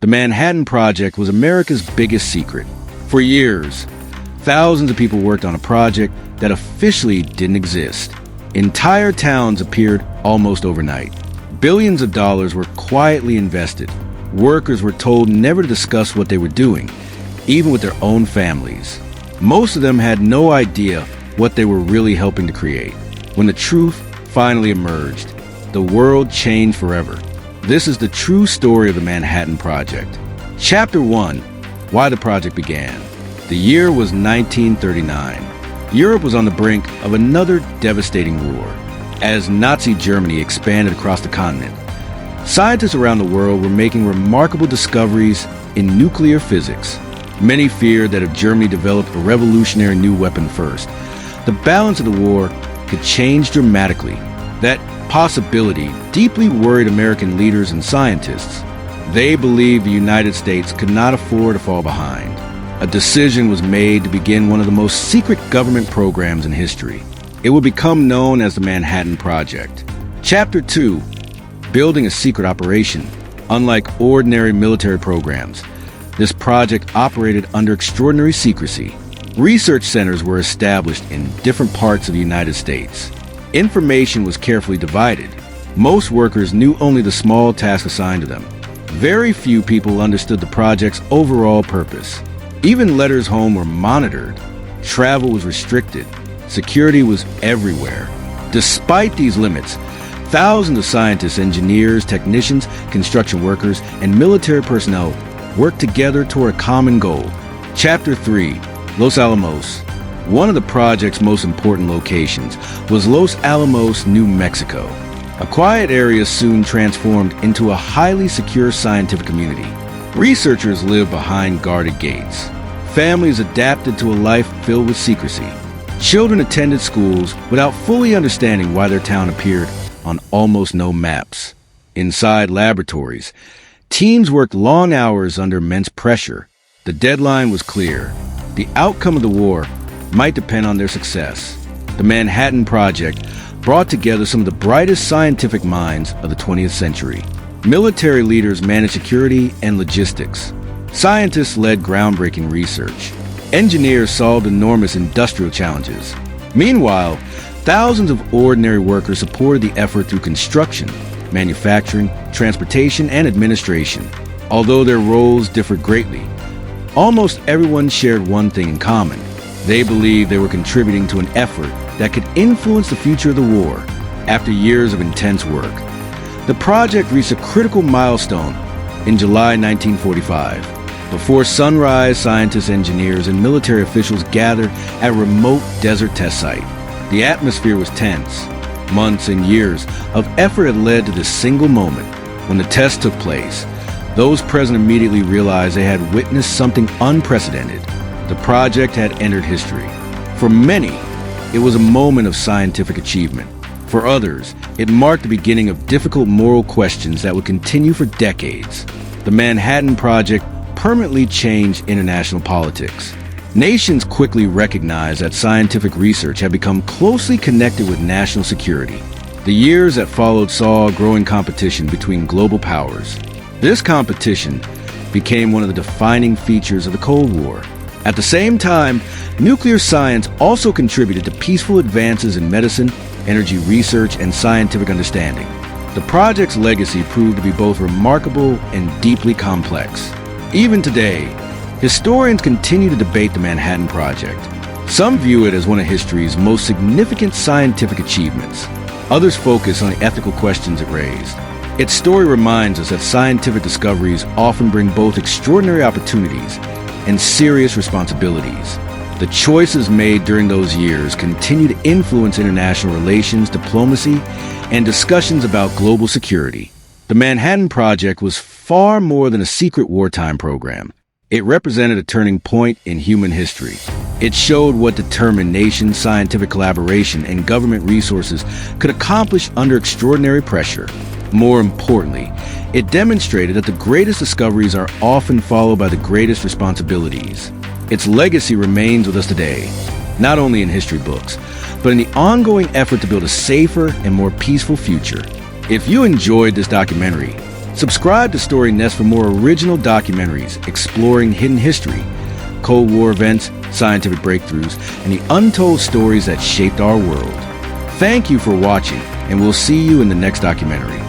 The Manhattan Project was America's biggest secret. For years, thousands of people worked on a project that officially didn't exist. Entire towns appeared almost overnight. Billions of dollars were quietly invested. Workers were told never to discuss what they were doing, even with their own families. Most of them had no idea what they were really helping to create. When the truth finally emerged, the world changed forever. This is the true story of the Manhattan Project. Chapter 1. Why the project began. The year was 1939. Europe was on the brink of another devastating war. As Nazi Germany expanded across the continent, scientists around the world were making remarkable discoveries in nuclear physics. Many feared that if Germany developed a revolutionary new weapon first, the balance of the war could change dramatically. That possibility deeply worried American leaders and scientists. They believed the United States could not afford to fall behind. A decision was made to begin one of the most secret government programs in history. It would become known as the Manhattan Project. Chapter 2. Building a secret operation. Unlike ordinary military programs, this project operated under extraordinary secrecy. Research centers were established in different parts of the United States. Information was carefully divided. Most workers knew only the small tasks assigned to them. Very few people understood the project's overall purpose. Even letters home were monitored. Travel was restricted. Security was everywhere. Despite these limits, thousands of scientists, engineers, technicians, construction workers, and military personnel worked together toward a common goal. Chapter 3. Los Alamos. One of the project's most important locations was Los Alamos, New Mexico. A quiet area soon transformed into a highly secure scientific community. Researchers lived behind guarded gates. Families adapted to a life filled with secrecy. Children attended schools without fully understanding why their town appeared on almost no maps. Inside laboratories, teams worked long hours under immense pressure. The deadline was clear. The outcome of the war might depend on their success. The Manhattan Project brought together some of the brightest scientific minds of the 20th century. Military leaders managed security and logistics. Scientists led groundbreaking research. Engineers solved enormous industrial challenges. Meanwhile, thousands of ordinary workers supported the effort through construction, manufacturing, transportation, and administration. Although their roles differed greatly, almost everyone shared one thing in common. They believed they were contributing to an effort that could influence the future of the war. After years of intense work, the project reached a critical milestone in July 1945. Before sunrise, scientists, engineers, and military officials gathered at a remote desert test site. The atmosphere was tense. Months and years of effort had led to this single moment. When the test took place, those present immediately realized they had witnessed something unprecedented. The project had entered history. For many, it was a moment of scientific achievement. For others, it marked the beginning of difficult moral questions that would continue for decades. The Manhattan Project permanently changed international politics. Nations quickly recognized that scientific research had become closely connected with national security. The years that followed saw a growing competition between global powers. This competition became one of the defining features of the Cold War. At the same time, nuclear science also contributed to peaceful advances in medicine, energy research, and scientific understanding. The project's legacy proved to be both remarkable and deeply complex. Even today, historians continue to debate the Manhattan Project. Some view it as one of history's most significant scientific achievements. Others focus on the ethical questions it raised. Its story reminds us that scientific discoveries often bring both extraordinary opportunities and serious responsibilities. The choices made during those years continue to influence international relations, diplomacy, and discussions about global security. The Manhattan Project was far more than a secret wartime program. It represented a turning point in human history. It showed what determination, scientific collaboration, and government resources could accomplish under extraordinary pressure. More importantly, it demonstrated that the greatest discoveries are often followed by the greatest responsibilities. Its legacy remains with us today, not only in history books, but in the ongoing effort to build a safer and more peaceful future. If you enjoyed this documentary, Subscribe to Story Nest for more original documentaries exploring hidden history, Cold War events, scientific breakthroughs, and the untold stories that shaped our world. Thank you for watching, and we'll see you in the next documentary.